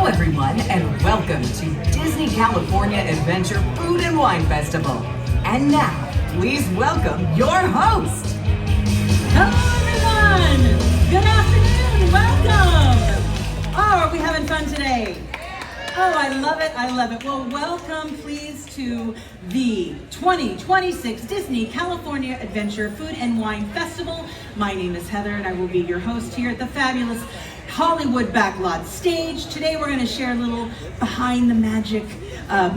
Hello everyone, and welcome to Disney California Adventure Food and Wine Festival. And now, please welcome your host. Hello everyone! Good afternoon, welcome! Oh, are we having fun today? Oh, I love it, I love it. Well, welcome please to the 2026 Disney California Adventure Food and Wine Festival. My name is Heather and I will be your host here at the fabulous Hollywood Backlot stage. Today we're going to share a little behind the magic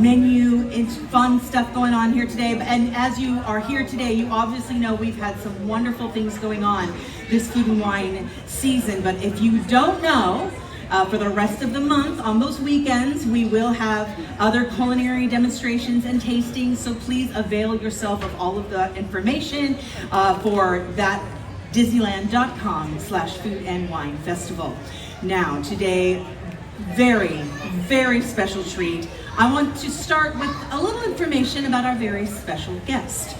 menu. It's fun stuff going on here today. And as you are here today, you obviously know we've had some wonderful things going on this food and wine season. But if you don't know, for the rest of the month, on those weekends, we will have other culinary demonstrations and tastings. So please avail yourself of all of the information for that Disneyland.com/Food and Wine Festival. Now, today, very, very special treat. I want to start with a little information about our very special guest.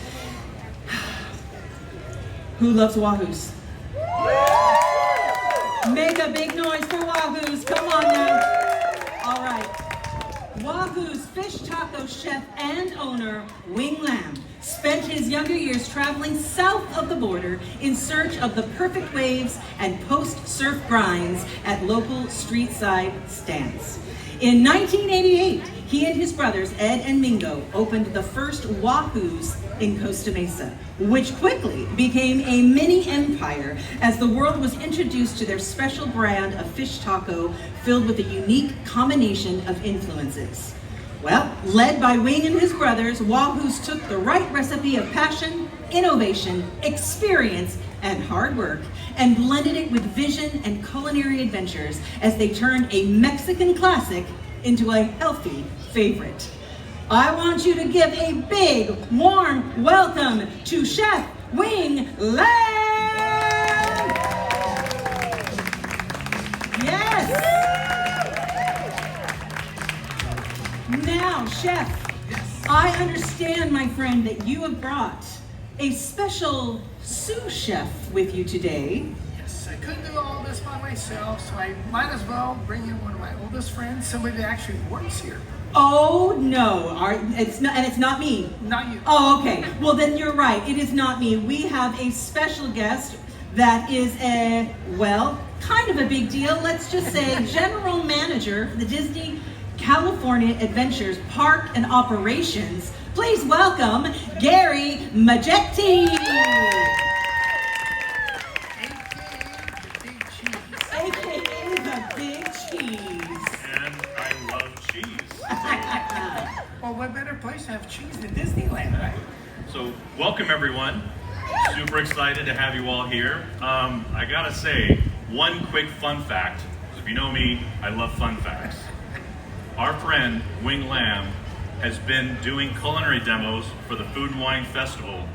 Who loves Wahoos? Make a big noise for Wahoos. Come on now. All right. Wahoo's fish taco chef and owner, Wing Lam, spent his younger years traveling south of the border in search of the perfect waves and post-surf grinds at local street-side stands. In 1988, he and his brothers, Ed and Mingo, opened the first Wahoo's in Costa Mesa, which quickly became a mini empire as the world was introduced to their special brand of fish taco filled with a unique combination of influences. Well, led by Wing and his brothers, Wahoo's took the right recipe of passion, innovation, experience, and hard work and blended it with vision and culinary adventures as they turned a Mexican classic into a healthy favorite. I want you to give a big, warm welcome to Chef Wing Lam! Yes! Now, Chef, I understand, my friend, that you have brought a special sous chef with you today. Yes, I couldn't do all this by myself, so I might as well bring in one of my oldest friends, somebody that actually works here. Oh no, it's not me. Not you. Oh, okay. Well, then you're right. It is not me. We have a special guest that is kind of a big deal. Let's just say general manager for the Disney California Adventures Park and Operations. Please welcome Gary Majetti. AKA the Big Cheese. And I love cheese. Well, what better place to have cheese than Disneyland, right? So welcome everyone. Super excited to have you all here. I gotta say, one quick fun fact. If you know me, I love fun facts. Our friend, Wing Lam, has been doing culinary demos for the Food and Wine Festival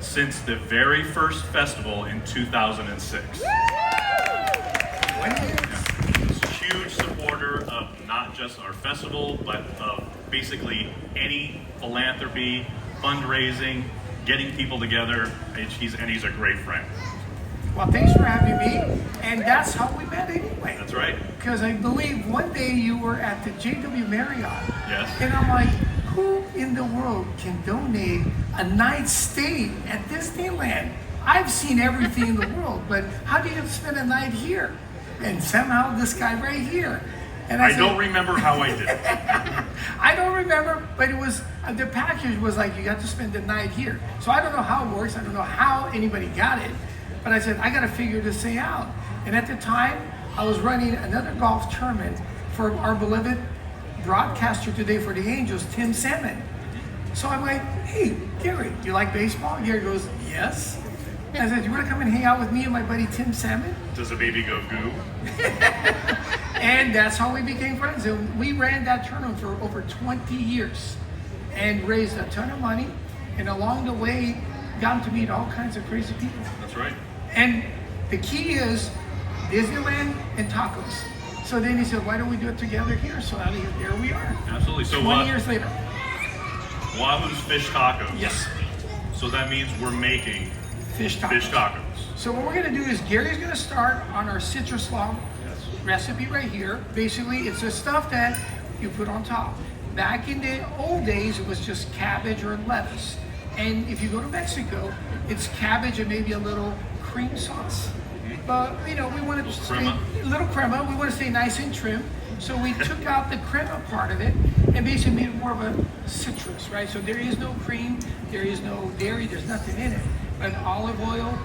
since the very first festival in 2006. He's a huge supporter of not just our festival, but of basically any philanthropy, fundraising, getting people together. He's a great friend. Well, thanks for having me, and that's how we met anyway. That's right. Because I believe one day you were at the JW Marriott. Yes. And I'm like, who in the world can donate a night's stay at Disneyland? I've seen everything in the world, but how do you spend a night here? And somehow this guy right here. And I don't remember how I did it. I don't remember, but it was, the package was like, you got to spend the night here. So I don't know how it works. I don't know how anybody got it. But I said, I got to figure this thing out. And at the time, I was running another golf tournament for our beloved broadcaster today for the Angels, Tim Salmon. So I'm like, hey, Gary, do you like baseball? Gary goes, yes. And I said, you want to come and hang out with me and my buddy Tim Salmon? Does the baby go goo? And that's how we became friends. And we ran that tournament for over 20 years and raised a ton of money. And along the way, gotten to meet all kinds of crazy people. That's right. And the key is Disneyland and tacos. So then he said, why don't we do it together here? So out of here, there we are. Absolutely. So 20 years later. Wahoo's fish tacos. Yes. So that means we're making Fish tacos. fish tacos. So what we're gonna do is Gary's gonna start on our citrus log. Yes. recipe right here. Basically, it's the stuff that you put on top. Back in the old days, it was just cabbage or lettuce. And if you go to Mexico, it's cabbage and maybe a little cream sauce. But you know, we wanted to stay a little crema. We want to stay nice and trim. So we took out the crema part of it and basically made it more of a citrus, right? So there is no cream, there is no dairy, there's nothing in it. But olive oil,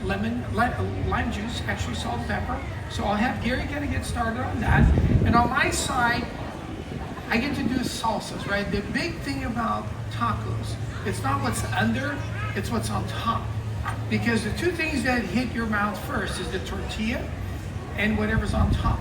lime juice, actually salt and pepper. So I'll have Gary kind of get started on that. And on my side, I get to do salsas, right? The big thing about tacos, it's not what's under, it's what's on top. Because the two things that hit your mouth first is the tortilla and whatever's on top.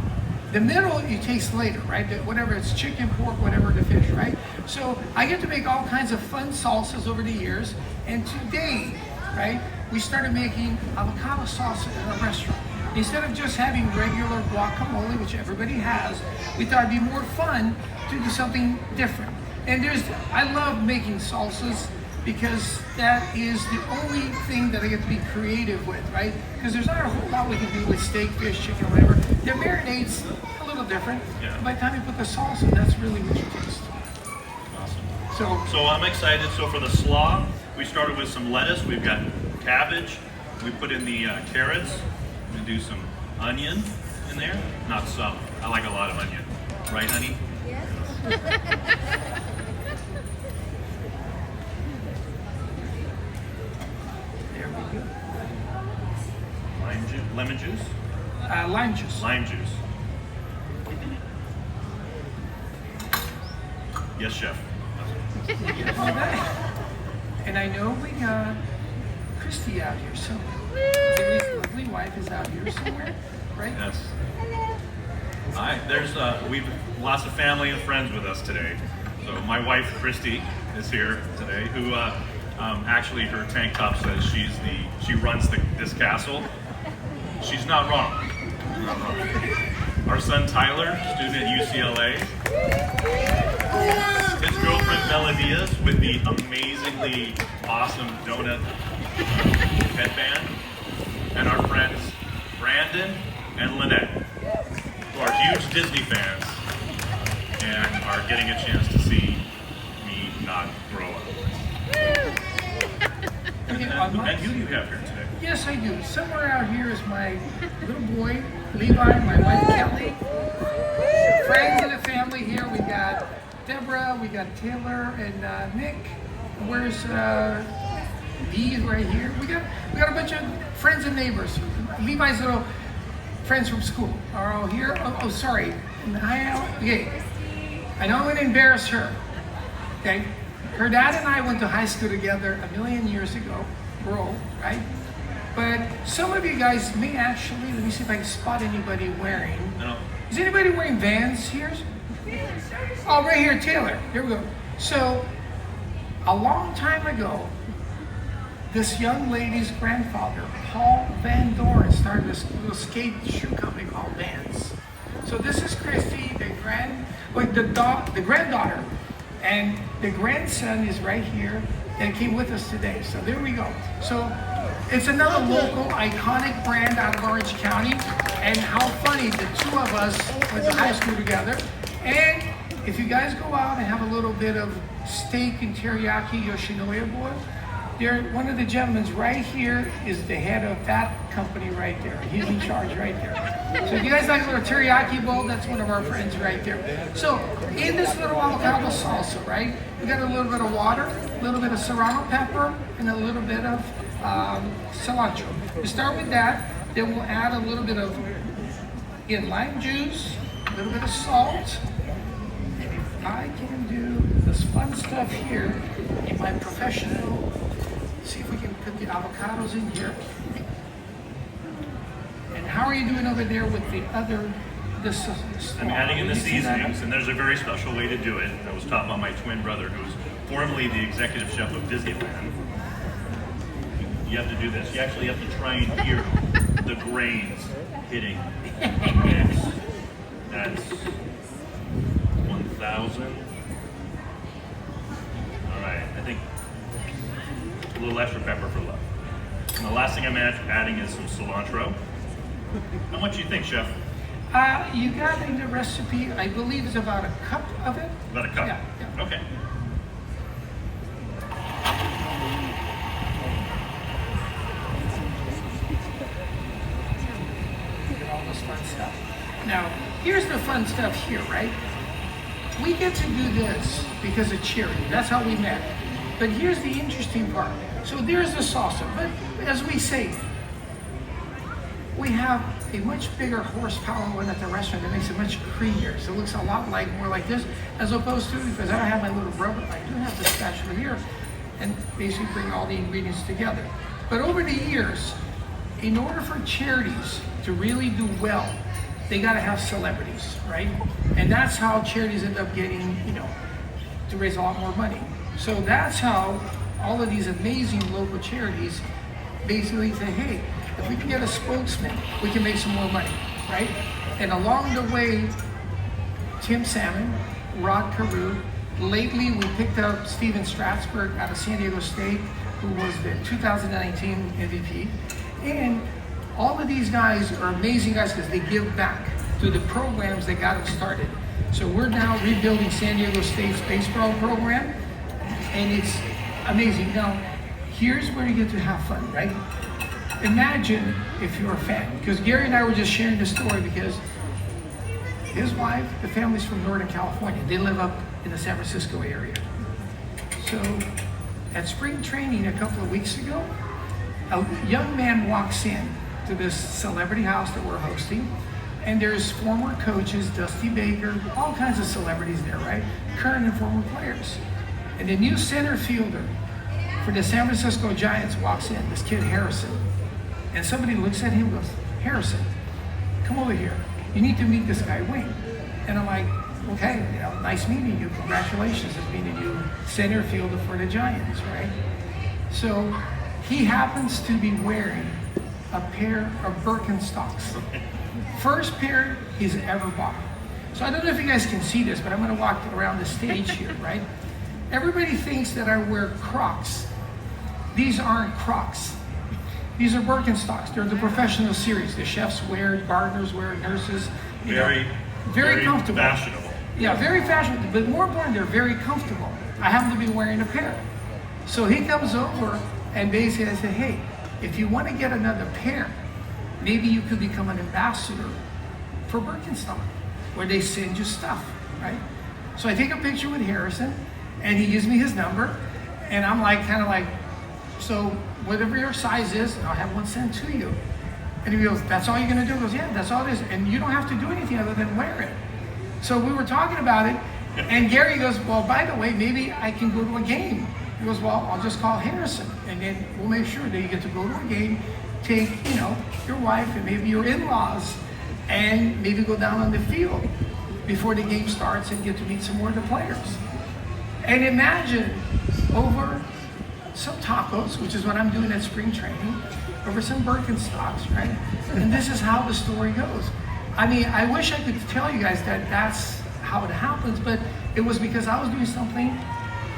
The middle you taste later, right? Whatever it's chicken, pork, whatever the fish, right? So I get to make all kinds of fun salsas over the years. And today, right, we started making avocado salsa in a restaurant. Instead of just having regular guacamole, which everybody has, we thought it'd be more fun to do something different. And I love making salsas because that is the only thing that I get to be creative with, right? Because there's not a whole lot we can do with steak, fish, chicken, whatever. The marinade's a little different. Yeah. By the time you put the salsa, that's really what you taste. Awesome. So I'm excited. So for the slaw, we started with some lettuce. We've got cabbage. We put in the carrots. I'm gonna do some onion in there. Not some. I like a lot of onion. Right, honey? Yes. There we go. Lemon juice? Lime juice. Lime juice. Yes, chef. And I know we got Christy out here somewhere. Gary's lovely wife is out here somewhere, right? Yes. Hi. There's we've lots of family and friends with us today. So my wife Christy is here today, who actually her tank top says she runs this castle. She's not wrong. She's not wrong. Our son Tyler, student at UCLA. His girlfriend Bella Diaz with the amazingly awesome donut headband. And our friends Brandon and Lynette, who are huge Disney fans and are getting a chance to see me not grow up. And who do you have here today? Yes, I do. Somewhere out here is my little boy, Levi, my wife, Kelly. Friends of the family here. We got Deborah, we got Taylor, and Nick. Where's Dee is right here. We got a bunch of friends and neighbors. Levi's little friends from school are all here. Oh, sorry. Okay. I know I'm going to embarrass her. Okay. Her dad and I went to high school together a million years ago. We're old, right? But some of you guys may actually, let me see if I can spot anybody wearing. No. Is anybody wearing Vans here? Oh, right here, Taylor. Here we go. So, a long time ago, this young lady's grandfather, Paul Van Doren, started this little skate shoe company called Vans. So this is Christy, the granddaughter, and the grandson is right here and came with us today. So there we go. So it's another local iconic brand out of Orange County. And how funny, the two of us went to high school together. And if you guys go out and have a little bit of steak and teriyaki Yoshinoya boil, one of the gentlemen right here is the head of that company right there. He's in charge right there. So if you guys like a little teriyaki bowl, that's one of our friends right there. So in this little avocado salsa, right, we got a little bit of water, a little bit of serrano pepper, and a little bit of cilantro. We start with that, then we'll add a little bit of lime juice, a little bit of salt. I can do this fun stuff here in my professional. See if we can put the avocados in here. And how are you doing over there with the other? I'm adding in the seasonings, and there's a very special way to do it. I was taught by my twin brother, who's formerly the executive chef of Disneyland. You have to do this. You actually have to try and hear the grains hitting the mix. That's 1,000. All right, I think a little extra pepper for love. And the last thing I'm adding is some cilantro. How much do you think, Chef? You got in the recipe, I believe it's about a cup of it. About a cup? Yeah. Okay. Get all this fun stuff. Now, here's the fun stuff here, right? We get to do this because of charity. That's how we met. But here's the interesting part. So there's the salsa, but as we say, we have a much bigger horsepower one at the restaurant that makes it much creamier. So it looks a lot like more like this, as opposed to, because I don't have my little rubber, I do have the spatula here, and basically bring all the ingredients together. But over the years, in order for charities to really do well, they got to have celebrities, right? And that's how charities end up getting, to raise a lot more money. So that's how all of these amazing local charities basically say, hey, if we can get a spokesman, we can make some more money, right? And along the way, Tim Salmon, Rod Carew, lately we picked up Steven Strasburg out of San Diego State, who was the 2019 MVP. And all of these guys are amazing guys because they give back to the programs that got them started. So we're now rebuilding San Diego State's baseball program, and it's amazing. Now, here's where you get to have fun, right? Imagine if you're a fan, because Gary and I were just sharing this story because his wife, the family's from Northern California. They live up in the San Francisco area. So at spring training a couple of weeks ago, a young man walks in to this celebrity house that we're hosting, and there's former coaches, Dusty Baker, all kinds of celebrities there, right? Current and former players. And the new center fielder for the San Francisco Giants walks in, this kid Harrison. And somebody looks at him and goes, Harrison, come over here. You need to meet this guy, Wing. And I'm like, okay, nice meeting you. Congratulations as being the new center fielder for the Giants, right? So he happens to be wearing a pair of Birkenstocks. First pair he's ever bought. So I don't know if you guys can see this, but I'm gonna walk around the stage here, right? Everybody thinks that I wear Crocs. These aren't Crocs. These are Birkenstocks. They're the professional series. The chefs wear, gardeners wear, nurses. Very comfortable. Fashionable. Yeah, very fashionable. But more important, they're very comfortable. I happen to be wearing a pair. So he comes over and basically I said, hey, if you want to get another pair, maybe you could become an ambassador for Birkenstock, where they send you stuff, right? So I take a picture with Harrison, and he gives me his number, and I'm like, kind of like, so whatever your size is, I'll have one sent to you. And he goes, that's all you're gonna do? He goes, yeah, that's all it is. And you don't have to do anything other than wear it. So we were talking about it, and Gary goes, well, by the way, maybe I can go to a game. He goes, well, I'll just call Harrison, and then we'll make sure that you get to go to a game, take, your wife and maybe your in-laws, and maybe go down on the field before the game starts and get to meet some more of the players. And imagine over some tacos, which is what I'm doing at spring training, over some Birkenstocks, right? And this is how the story goes. I mean, I wish I could tell you guys that that's how it happens, but it was because I was doing something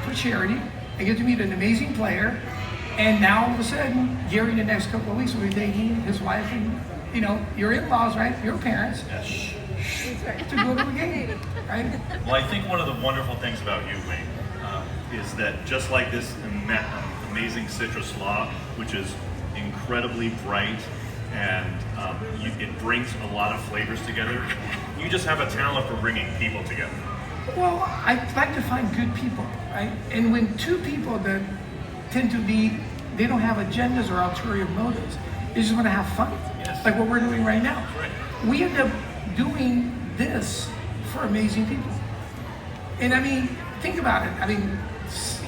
for charity. I get to meet an amazing player, and now all of a sudden, Gary in the next couple of weeks will be taking his wife and, your in-laws, right? Your parents, to go to a game, right? Well, I think one of the wonderful things about you, Wing, is that just like this amazing citrus law, which is incredibly bright and it brings a lot of flavors together, you just have a talent for bringing people together. Well, I like to find good people, right? And when two people that tend to be, they don't have agendas or ulterior motives, they just want to have fun, yes. Like what we're doing right now. That's right. We end up doing this for amazing people. And I mean, think about it. I mean,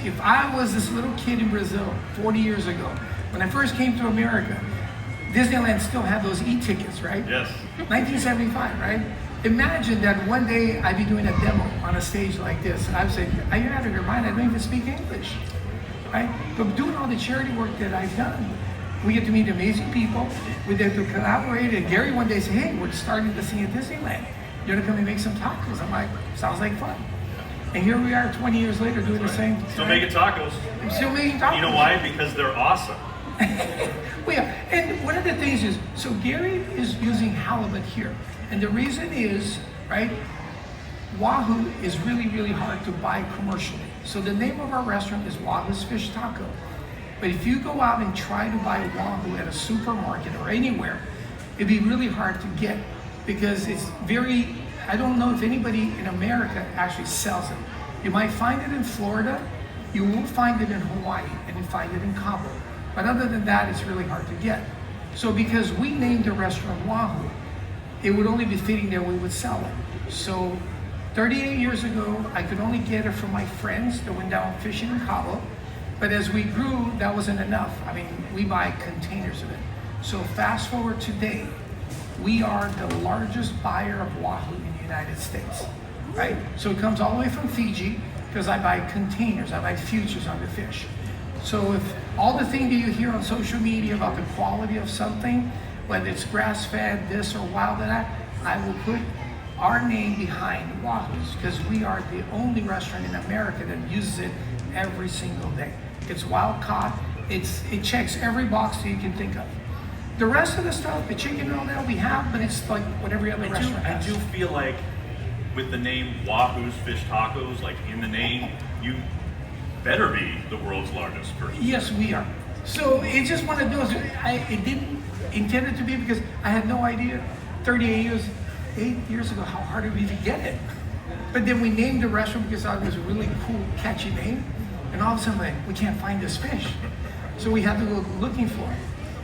if I was this little kid in Brazil 40 years ago, when I first came to America, Disneyland still had those e-tickets, right? Yes. 1975, right? Imagine that one day I'd be doing a demo on a stage like this, and I'd say, are you out of your mind? I don't even speak English, right? But doing all the charity work that I've done, we get to meet amazing people, we get to collaborate, and Gary one day said, hey, we're starting to sing at Disneyland. You want to come and make some tacos? I'm like, sounds like fun. And here we are 20 years later doing the same. Still making tacos. I'm still making tacos. You know why? Because they're awesome. Well, yeah, and one of the things is, so Gary is using halibut here. And the reason is, right, Wahoo is really, really hard to buy commercially. So the name of our restaurant is Wahoo's Fish Taco. But if you go out and try to buy Wahoo at a supermarket or anywhere, it'd be really hard to get because it's very, I don't know if anybody in America actually sells it. You might find it in Florida, you won't find it in Hawaii, and you find it in Cabo. But other than that, it's really hard to get. So because we named the restaurant Wahoo, it would only be fitting that we would sell it. So 38 years ago, I could only get it from my friends that went down fishing in Cabo. But as we grew, that wasn't enough. I mean, we buy containers of it. So fast forward today, we are the largest buyer of Wahoo in the United States, right? So it comes all the way from Fiji because I buy containers, I buy futures on the fish. So if all the things that you hear on social media about the quality of something, whether it's grass-fed, this or wild that, I will put our name behind Wahoo's because we are the only restaurant in America that uses it every single day. It's wild caught, it checks every box that you can think of. The rest of the stuff, the chicken and all that we have, but it's like what every other restaurant has. I do feel like with the name Wahoo's Fish Tacos, like in the name, you better be the world's largest person. Yes, we are. So it's just one of those, it didn't intend it to be because I had no idea 8 years ago how hard it would be to get it. But then we named the restaurant because I thought it was a really cool, catchy name. And all of a sudden, like, we can't find this fish. So we had to go looking for it.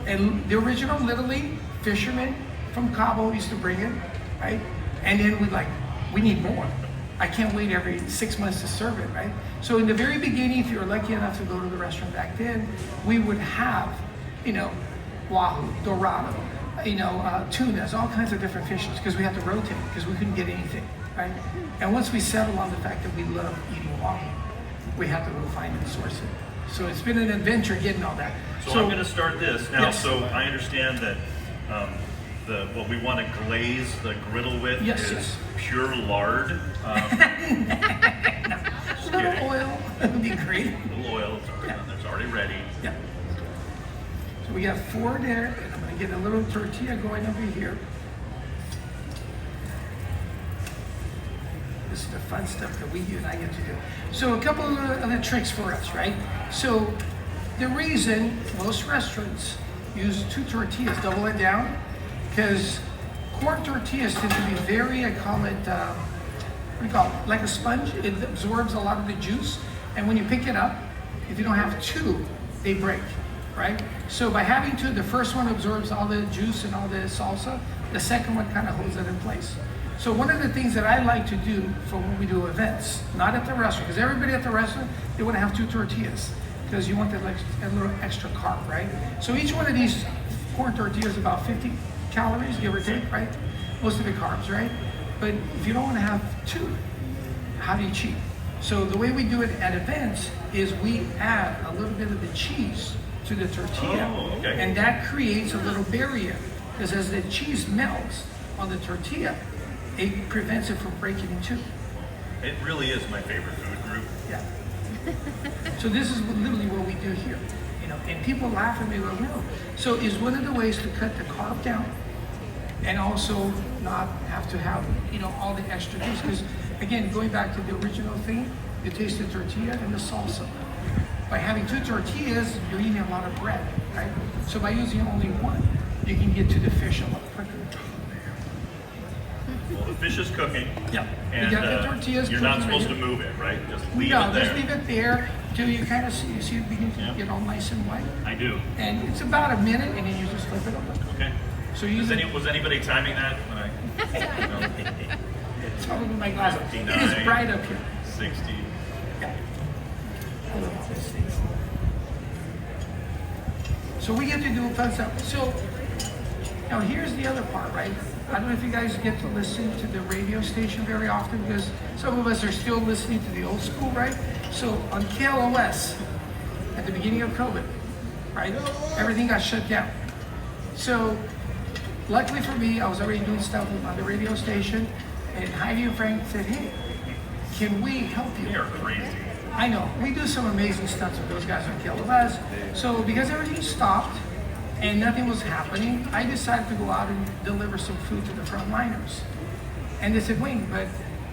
And the original, literally, fishermen from Cabo used to bring it, right? And then we need more. I can't wait every 6 months to serve it, right? So in the very beginning, if you were lucky enough to go to the restaurant back then, we would have, Wahoo, Dorado, tunas, all kinds of different fishes because we had to rotate because we couldn't get anything, right? And once we settled on the fact that we love eating Wahoo, we had to go find and source it. So it's been an adventure getting all that. So I'm going to start this now. Yes. So I understand that what we want to glaze the griddle with is pure lard. A little oil, that would be great. A little oil, it's already ready. Yeah. So we got 4 there, and I'm going to get a little tortilla going over here. This is the fun stuff that you and I get to do. So a couple of other tricks for us, right? So the reason most restaurants use 2 tortillas, double it down, because corn tortillas tend to be very, I call it, what do you call it? Like a sponge. It absorbs a lot of the juice. And when you pick it up, if you don't have 2, they break, right? So by having 2, the first one absorbs all the juice and all the salsa. The second one kind of holds it in place. So one of the things that I like to do for when we do events, not at the restaurant, because everybody at the restaurant, they want to have 2 tortillas because you want that like a little extra carb, right? So each one of these corn tortillas is about 50 calories, give or take, right? Most of the carbs, right? But if you don't want to have 2, how do you cheat? So the way we do it at events is we add a little bit of the cheese to the tortilla, and that creates a little barrier because as the cheese melts on the tortilla, it prevents it from breaking in 2. It really is my favorite food group. Yeah. So this is literally what we do here, and people laugh at me, go, no. So is one of the ways to cut the carb down and also not have to have, all the extra juice. Because again, going back to the original thing, you taste the tortilla and the salsa. By having 2 tortillas, you're eating a lot of bread, right? So by using only 1, you can get to the fish a lot quicker. Well, the fish is cooking. Yeah. And you got the tortillas you're not cooking supposed right to move it, right? Just leave No, it there. just leave it there till you kind of see it begin to get all nice and white. I do. And it's about a minute, and then you just flip it over. Okay. So Was anybody timing that when I? It's probably my glasses. It 59, is bright up here. 60. Yeah. I love this thing. So we get to do fun stuff. So now here's the other part, right? I don't know if you guys get to listen to the radio station very often because some of us are still listening to the old school, right? So on KLOS, at the beginning of COVID, right? Everything got shut down. So luckily for me, I was already doing stuff on the radio station, and Heidi and Frank said, hey, can we help you? They are crazy. I know. We do some amazing stunts with those guys on KLOS. So because everything stopped and nothing was happening, I decided to go out and deliver some food to the frontliners. And they said, Wing, but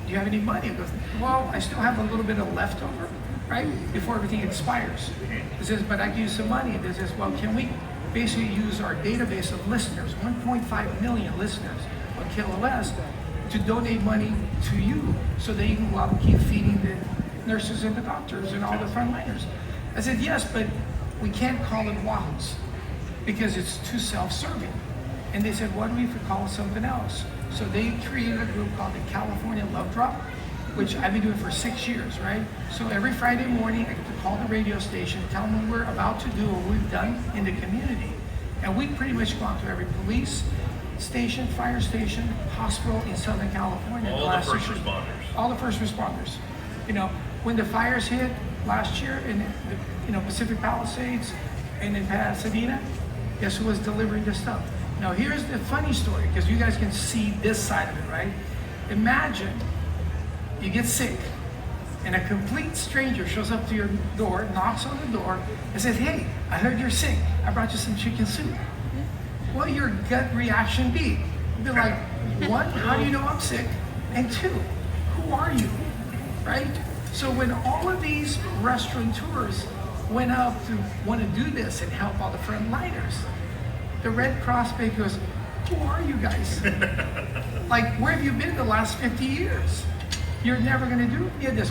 do you have any money? I goes, well, I still have a little bit of leftover, right? Before everything expires. It says, but I can use some money. And they says, well, can we basically use our database of listeners, 1.5 million listeners on KLOS, to donate money to you so that you can go out and keep feeding the nurses and the doctors and all the frontliners. I said, yes, but we can't call it Wahoos because it's too self-serving. And they said, what if we call it something else? So they created a group called the California Love Drop, which I've been doing for 6 years, right? So every Friday morning, I get to call the radio station, tell them what we're about to do, what we've done in the community. And we pretty much gone to every police station, fire station, hospital in Southern California. All the first responders. All the first responders. You know, when the fires hit last year in the, Pacific Palisades and in Pasadena, guess who was delivering this stuff? Now here's the funny story, because you guys can see this side of it, right? Imagine you get sick and a complete stranger shows up to your door, knocks on the door, and says, hey, I heard you're sick. I brought you some chicken soup. What will your gut reaction be? You'd be like, one, how do you know I'm sick? And two, who are you, right? So when all of these restaurateurs went up to want to do this and help all the frontliners, the Red Cross basically goes, who are you guys? Like, where have you been the last 50 years? You're never going to do this.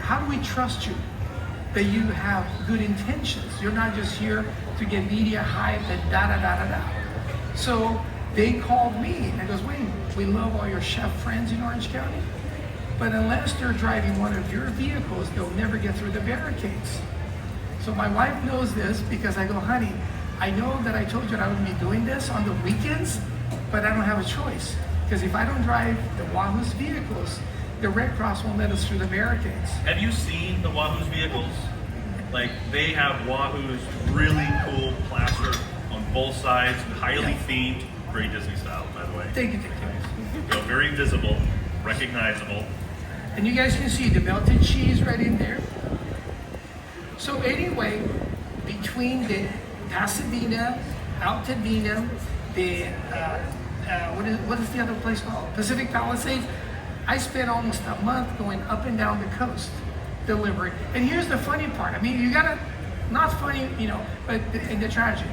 How do we trust you that you have good intentions? You're not just here to get media hype and da-da-da-da-da. So they called me and goes, Wayne, we love all your chef friends in Orange County, but unless they're driving one of your vehicles, they'll never get through the barricades. So my wife knows this because I go, honey, I know that I told you that I would be doing this on the weekends, but I don't have a choice. Because if I don't drive the Wahoo's vehicles, the Red Cross won't let us through the barricades. Have you seen the Wahoo's vehicles? Like, they have Wahoo's really cool plaster on both sides, highly themed, very Disney style, by the way. Thank you. Very visible, recognizable. And you guys can see the melted cheese right in there. So anyway, between the Pasadena, Altadena, the what is the other place called? Pacific Palisades. I spent almost a month going up and down the coast delivering. And here's the funny part. I mean, you gotta, not funny, but in the tragedy.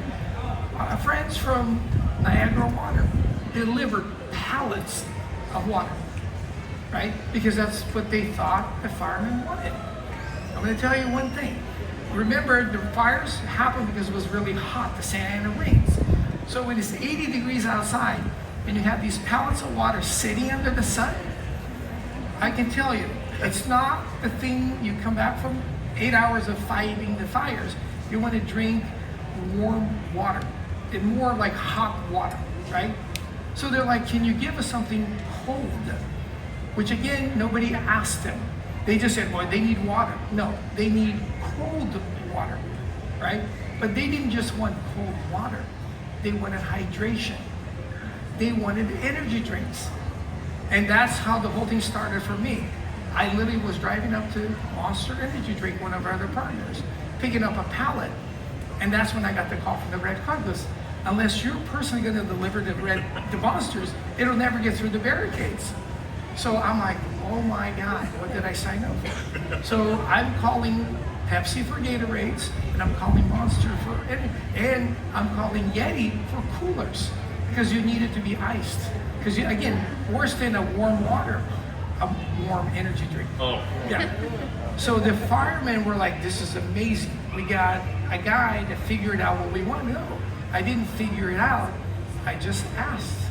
Our friends from Niagara Water delivered pallets of water, right? Because that's what they thought the firemen wanted. I'm gonna tell you one thing. Remember, the fires happened because it was really hot, the Santa Ana rings. So when it's 80 degrees outside and you have these pallets of water sitting under the sun, I can tell you, it's not the thing you come back from 8 hours of fighting the fires. You want to drink warm water, and more like hot water, right? So they're like, can you give us something cold? Which again, nobody asked them. They just said, well, they need water. No, they need cold water, right? But they didn't just want cold water. They wanted hydration. They wanted energy drinks. And that's how the whole thing started for me. I literally was driving up to Monster Energy Drink, one of our other partners, picking up a pallet. And that's when I got the call from the Red Cross. Because unless you're personally going to deliver the Monsters, it'll never get through the barricades. So I'm like, oh my God, what did I sign up for? So I'm calling Pepsi for Gatorades, and I'm calling Monster for, and I'm calling Yeti for coolers, because you need it to be iced. Because again, worse than a warm water, a warm energy drink. Oh. Yeah. So the firemen were like, this is amazing. We got a guy that figured out what we want. No, I didn't figure it out. I just asked.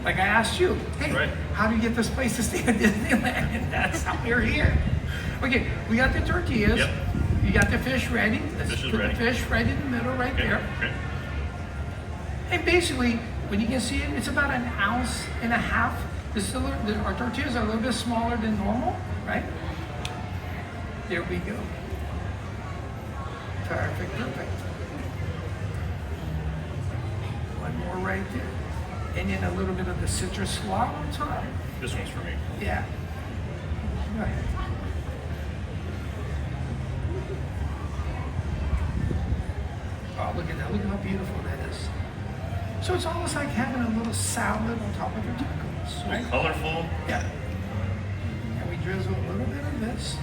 Like I asked you, hey, right. How do you get this place to stay at Disneyland? And that's how we're here. Okay, we got the tortillas. Yep. You got the fish ready. Let's Fish is put ready. the fish right in the middle right Okay. there. Okay. And basically, when you can see it, it's about 1.5 ounces. Our tortillas are a little bit smaller than normal, right? There we go. Perfect. One more right there. And then a little bit of the citrus slaw on top. This one's for me. Yeah. Go ahead. Oh, look at that. Look how beautiful that is. So it's almost like having a little salad on top of your tacos, right? Colorful. Yeah. And we drizzle a little bit of this.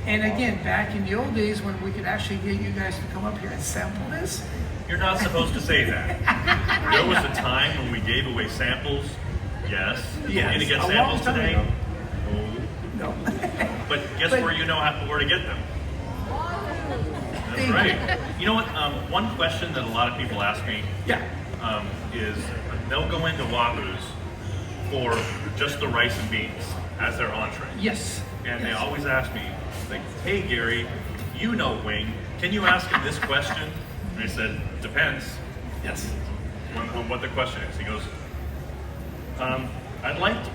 And again, back in the old days when we could actually get you guys to come up here and sample this. You're not supposed to say that. There was a time when we gave away samples. Yes. Yes, We're going to get a samples long time today. ago. No. No. But guess But- where you know where to get them. That's Thank right. You know what? One question that a lot of people ask me Yeah. is they'll go into Wahoo's for just the rice and beans as their entree. Yes. And they Yes. always ask me, like, hey Gary, you know Wing, can you ask him this question? And I said, depends Yes. on what the question is. He goes,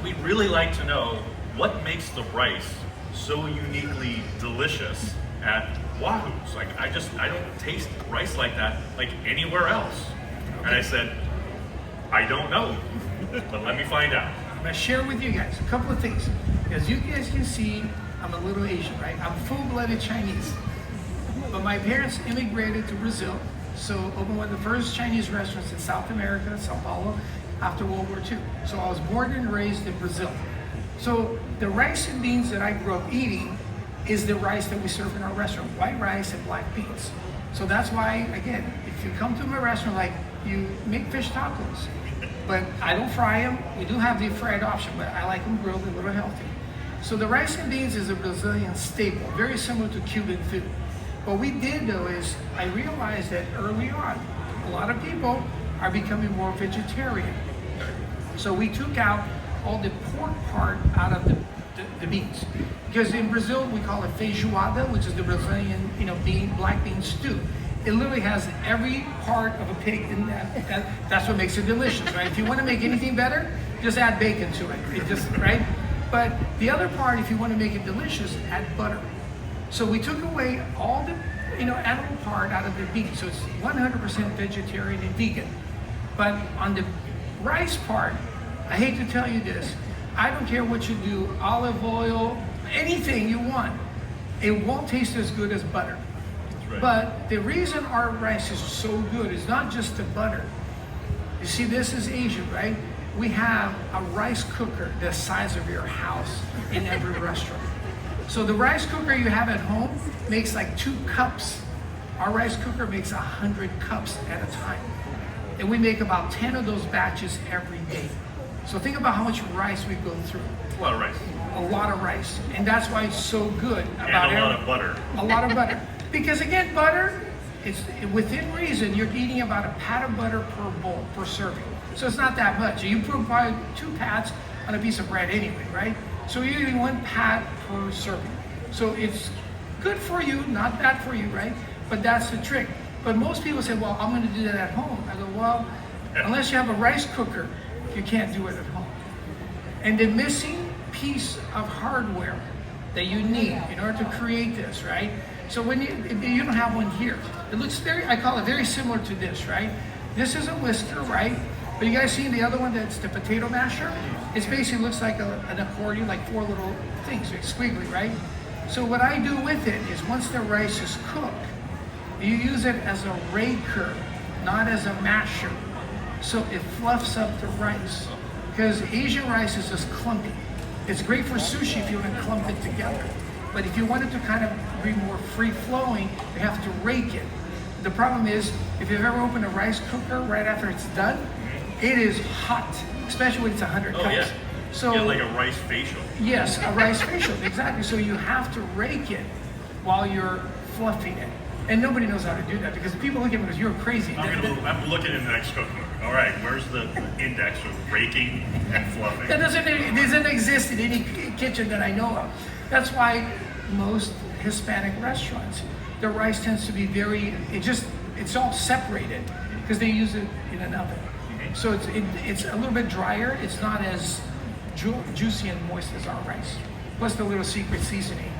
we'd really like to know what makes the rice so uniquely delicious at Wahoo's. Like, I don't taste rice like that like anywhere else. And I said, I don't know, but let me find out. I'm going to share with you guys a couple of things. As you guys can see, I'm a little Asian, right? I'm full-blooded Chinese. But my parents immigrated to Brazil, so opened one of the first Chinese restaurants in South America, Sao Paulo, after World War II. So I was born and raised in Brazil. So the rice and beans that I grew up eating is the rice that we serve in our restaurant, white rice and black beans. So that's why, again, if you come to my restaurant, like, you make fish tacos, but I don't fry them. We do have the fried option, but I like them grilled, a little healthy. So the rice and beans is a Brazilian staple, very similar to Cuban food. What we did though is, I realized that early on, a lot of people are becoming more vegetarian. So we took out all the pork part out of the beans. Because in Brazil, we call it feijoada, which is the Brazilian, black bean stew. It literally has every part of a pig in that. That's what makes it delicious, right? If you want to make anything better, just add bacon to it. Right? But the other part, if you want to make it delicious, add butter. So we took away all the, animal part out of the bean. So it's 100% vegetarian and vegan. But on the rice part, I hate to tell you this, I don't care what you do, olive oil, anything you want, it won't taste as good as butter. Right. But the reason our rice is so good is not just the butter. You see, this is Asian, right? We have a rice cooker the size of your house in every restaurant. So the rice cooker you have at home makes like 2 cups. Our rice cooker makes 100 cups at a time. And we make about 10 of those batches every day. So think about how much rice we go through. A lot of rice. A lot of rice. And that's why it's so good. And a lot of butter. A lot of butter. Because again, butter, it's within reason, you're eating about a pat of butter per bowl, per serving. So it's not that much. You put probably 2 pats on a piece of bread anyway, right? So you're eating 1 pat per serving. So it's good for you, not bad for you, right? But that's the trick. But most people say, well, I'm going to do that at home. I go, well, unless you have a rice cooker, you can't do it at home. And the missing piece of hardware that you need in order to create this, right? So when you don't have one here, it looks I call it very similar to this, right? This is a whisker, right? But you guys see the other one that's the potato masher? It basically looks like an accordion, like 4 little things, it's squiggly, right? So what I do with it is once the rice is cooked, you use it as a raker, not as a masher. So it fluffs up the rice. Because Asian rice is just clumpy. It's great for sushi if you want to clump it together. But if you want it to kind of be more free-flowing, you have to rake it. The problem is, if you've ever opened a rice cooker right after it's done, it is hot, especially when it's 100 cups. Oh yeah. So, yeah, like a rice facial. Yes, a rice facial, exactly. So you have to rake it while you're fluffing it. And nobody knows how to do that because people look at me and go, you're crazy. I'm looking in the next cookbook. All right, where's the index of raking and fluffing? That doesn't exist in any kitchen that I know of. That's why most Hispanic restaurants, the rice tends to be it's all separated because they use it in an oven. So it's a little bit drier. It's not as juicy and moist as our rice. Plus the little secret seasoning.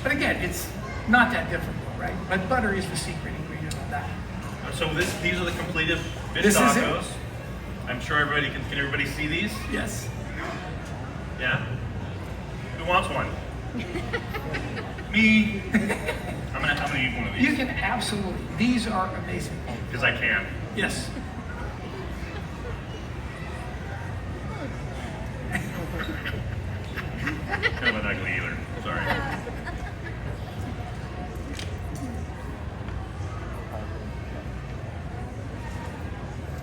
But again, it's not that difficult, right? But butter is the secret ingredient of that. So these are the completed fish This is it. tacos. I'm sure everybody can everybody see these? Yes. Yeah? Who wants one? Me. I'm gonna eat one of You these. can absolutely. These are amazing. Because I can. Yes. Kind of an ugly either. Sorry.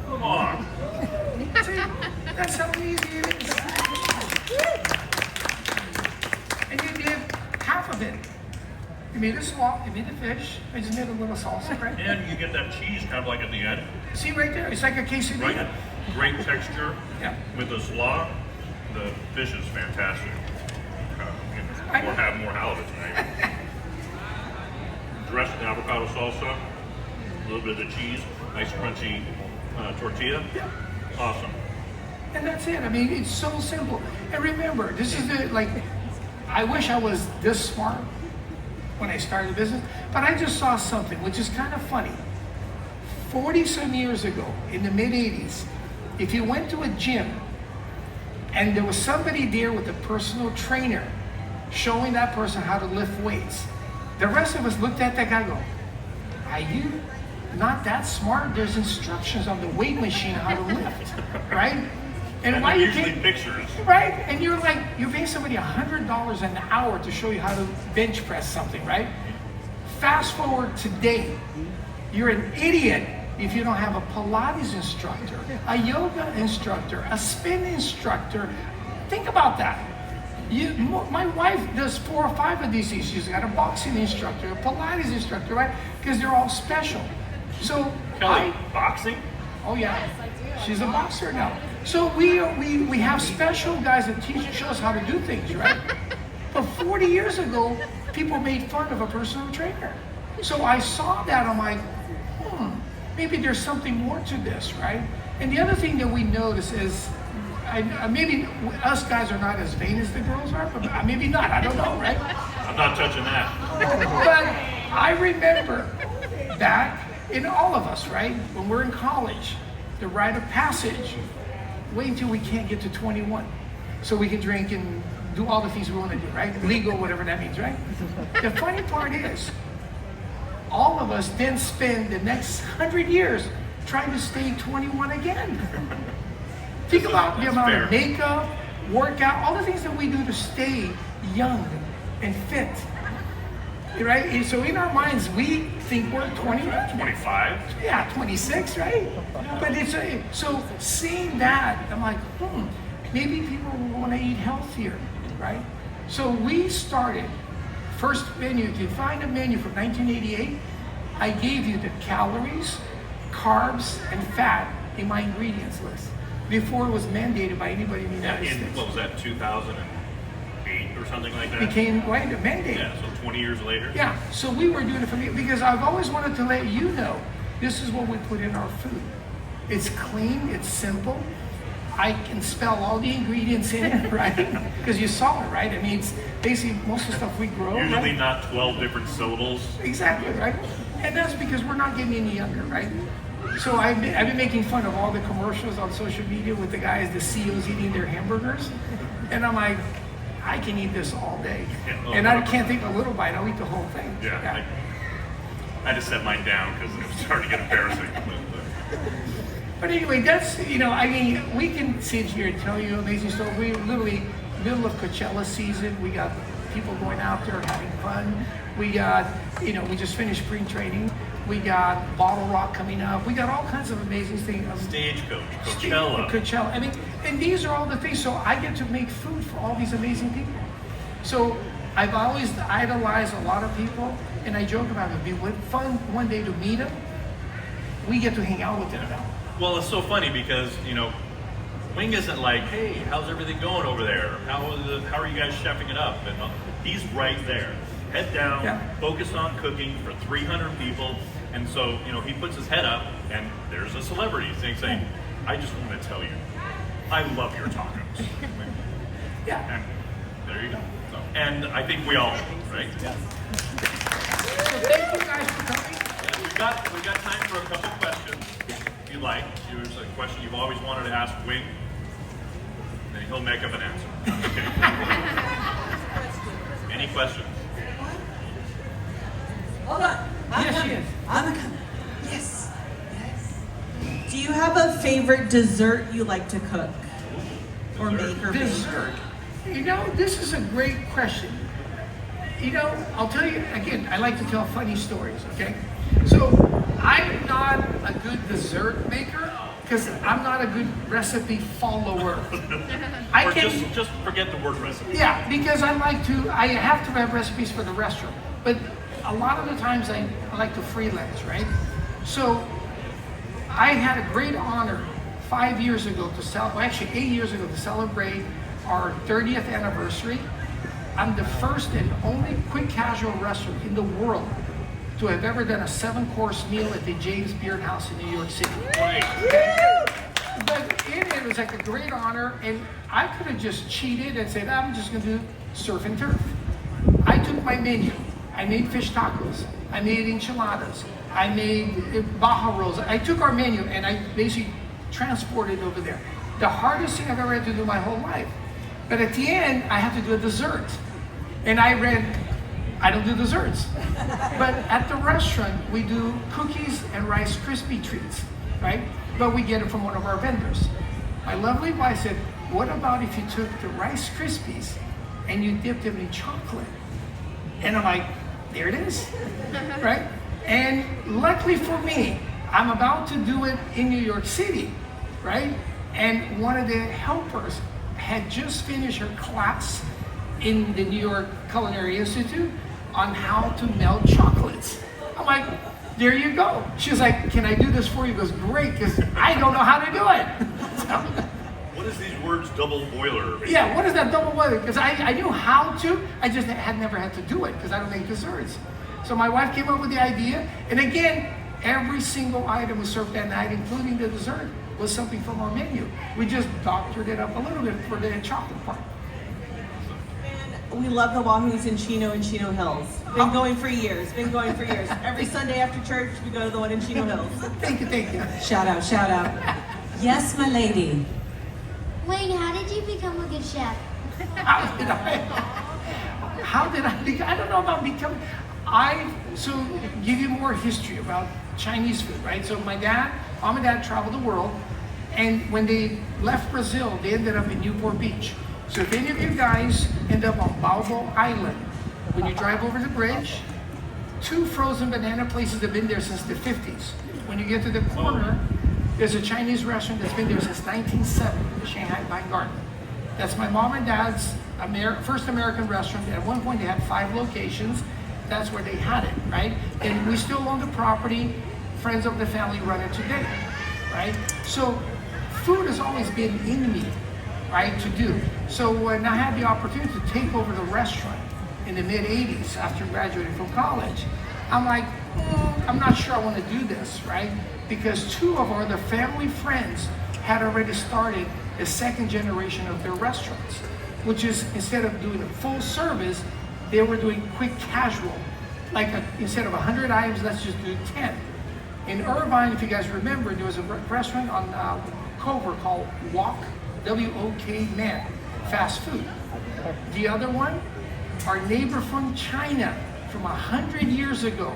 Come on. See, that's how easy it is. And you did half of it. You made a slaw, you made a fish, I just made a little salsa, right? And you get that cheese kind of like at the end. See right there, it's like a quesadilla. Right? Great texture. Yeah. With the slaw, the fish is fantastic. I We'll know. have more halibut tonight. Dressed with avocado salsa, a little bit of the cheese, nice crunchy tortilla. Yeah. Awesome. And that's it. I mean, it's so simple. And remember, this is the, like, I wish I was this smart when I started the business, but I just saw something which is kind of funny. 40 some years ago, in the mid 80s, if you went to a gym and there was somebody there with a personal trainer showing that person how to lift weights, the rest of us looked at that guy and go, are you not that smart? There's instructions on the weight machine how to lift, right? And why they're you usually can't, pictures. right? And you're like, you're paying somebody $100 an hour to show you how to bench press something, right? Fast forward today, you're an idiot if you don't have a Pilates instructor, a yoga instructor, a spin instructor. Think about that. My wife does 4 or 5 of these things. She's got a boxing instructor, a Pilates instructor, right? Because they're all special. So Kelly, boxing? oh yeah, she's a boxer now. So we have special guys that teach and show us how to do things, right? But 40 years ago, people made fun of a personal trainer. So I saw that, I'm like, maybe there's something more to this, right? And the other thing that we notice is, maybe us guys are not as vain as the girls are, but maybe not, I don't know, right? I'm not touching that. But I remember back in all of us, right? When we're in college, the rite of passage, wait until we can't get to 21 so we can drink and do all the things we want to do, right? Legal, whatever that means, right? The funny part is, all of us then spend the next 100 years trying to stay 21 again. Think about the amount of makeup, workout, all the things that we do to stay young and fit. Right? And so in our minds, we think we're 21. 25? Yeah, 26, right? But it's so seeing that, I'm like, maybe people want to eat healthier, right? So we started, first menu, if you find a menu from 1988, I gave you the calories, carbs, and fat in my ingredients list before it was mandated by anybody in the United States. What was that, 2008 or something like that? Became right, a mandate. Yeah, so 20 years later. Yeah, so we were doing it for me because I've always wanted to let you know this is what we put in our food. It's clean, it's simple. I can spell all the ingredients in it, right? Because you saw it, right? I mean, it's basically most of the stuff we grow. Usually right? not 12 different syllables. Exactly, right? And that's because we're not getting any younger, right? So I've been making fun of all the commercials on social media with the guys, the CEOs eating their hamburgers. And I'm like, I can eat this all day. And I can't take a little bite, I'll eat the whole thing. Yeah. I just set mine down because it was starting to get embarrassing. But anyway, that's, I mean, we can sit here and tell you amazing stories. We literally, middle of Coachella season, we got people going out there having fun. We got, we just finished spring training. We got Bottle Rock coming up. We got all kinds of amazing things. Stagecoach, Coachella. Coachella. I mean, and these are all the things. So I get to make food for all these amazing people. So I've always idolized a lot of people, and I joke about it. It'd be fun one day to meet them. We get to hang out with them now. Well, it's so funny because, Wing isn't like, hey, how's everything going over there? How are you guys chefing it up? And he's right there. Head down, focused on cooking for 300 people. And so, he puts his head up and there's a celebrity saying, I just want to tell you, I love your tacos. Yeah. And there you go. So, and I think we all, right? Yes. So thank you guys for coming. Yeah, we got time for a couple questions. If you like, here's a question you've always wanted to ask Wing, then he'll make up an answer. Okay. Any Any questions? Hold on. Yes, she is. I'm coming. Yes. Yes. Do you have a favorite dessert you like to cook? Or make or bake? Dessert. You know, this is a great question. You know, I'll tell you, again, I like to tell funny stories, okay? So, I'm not a good dessert maker because I'm not a good recipe follower. Or just forget the word recipe. Yeah, because I have to have recipes for the restaurant. But a lot of the times I like to freelance, right? So I had a great honor 5 years ago actually 8 years ago to celebrate our 30th anniversary. I'm the first and only quick casual restaurant in the world to have ever done a 7-course meal at the James Beard House in New York City. Right. But it was like a great honor, and I could have just cheated and said, I'm just going to do surf and turf. I took my menu. I made fish tacos. I made enchiladas. I made Baja rolls. I took our menu and I basically transported it over there. The hardest thing I've ever had to do my whole life. But at the end, I had to do a dessert. And I don't do desserts. But at the restaurant, we do cookies and Rice Krispie treats, right? But we get it from one of our vendors. My lovely wife said, what about if you took the Rice Krispies and you dipped them in chocolate? And I'm like, there it is, right? And luckily for me, I'm about to do it in New York City, right? And one of the helpers had just finished her class in the New York Culinary Institute on how to melt chocolates. I'm like, there you go. She's like, can I do this for you? He goes, great, because I don't know how to do it. So, What is these words, double boiler? yeah, what is that double boiler? Because I knew how to, I just had never had to do it because I don't make desserts. So my wife came up with the idea, and again, every single item was served that night, including the dessert, was something from our menu. We just doctored it up a little bit for the chocolate part. We love the Wahoos in Chino and Chino Hills. Been going for years. Every Sunday after church, we go to the one in Chino Hills. Thank you. Shout out. Yes, my lady. Wayne, how did you become a good chef? How did I don't know about becoming, so give you more history about Chinese food, right? So mom and dad traveled the world, and when they left Brazil, they ended up in Newport Beach. So if any of you guys end up on Balboa Island, when you drive over the bridge, 2 frozen banana places have been there since the 50s. When you get to the corner, there's a Chinese restaurant that's been there since 1907, the Shanghai Vine Garden. That's my mom and dad's first American restaurant. At one point, they had 5 locations. That's where they had it, right? And we still own the property. Friends of the family run it today, right? So food has always been in me, right, to do. So when I had the opportunity to take over the restaurant in the mid-'80s after graduating from college, I'm like, I'm not sure I want to do this, right? Because 2 of our other family friends had already started the 2nd generation of their restaurants, which is instead of doing a full service, they were doing quick casual. Like instead of 100 items, let's just do 10. In Irvine, if you guys remember, there was a restaurant on Culver called Wok, W-O-K Man, fast food. The other one, our neighbor from China, from 100 years ago,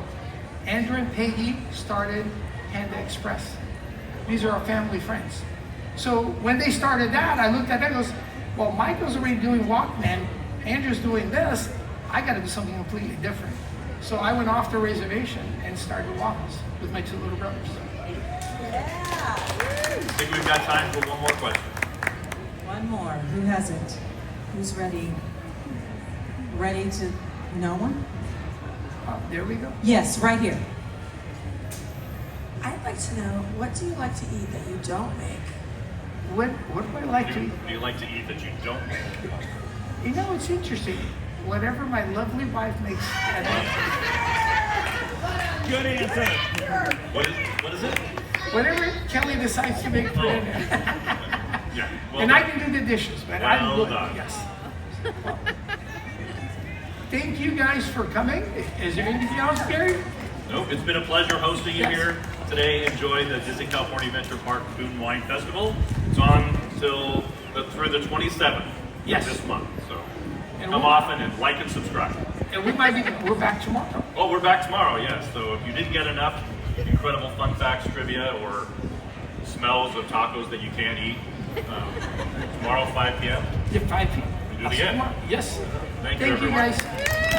Andrew and Peggy started Panda Express. These are our family friends. So when they started that, I looked at that and goes, well, Michael's already doing Walkman, Andrew's doing this, I gotta do something completely different. So I went off the reservation and started Wahoos with my 2 little brothers. Yeah. I think we've got time for one more question. One more. Who has it? Who's ready? Ready to? No one? There we go. Yes, right here. I'd like to know, what do you like to eat that you don't make? What do I like to eat? Do you like to eat that you don't make? You know, it's interesting. Whatever my lovely wife makes, I Good answer. What is it? whatever Kelly decides to make for dinner. Yeah. Well And done. I can do the dishes, but Well I'm good. done. Yes. Well, thank you guys for coming. Is there anything else, Gary? Nope, it's been a pleasure hosting you Yes. here today. Enjoy the Disney California Adventure Park Food and Wine Festival. It's on through the 27th Yes. of this month. So And Come often and like and subscribe. And we're back tomorrow. Oh, we're back tomorrow, yes. So if you didn't get enough incredible fun facts, trivia, or smells of tacos that you can't eat, tomorrow 5 p.m. Yeah, 5 p.m. We do it again. Yes. Thank you, Thank you, everyone. guys.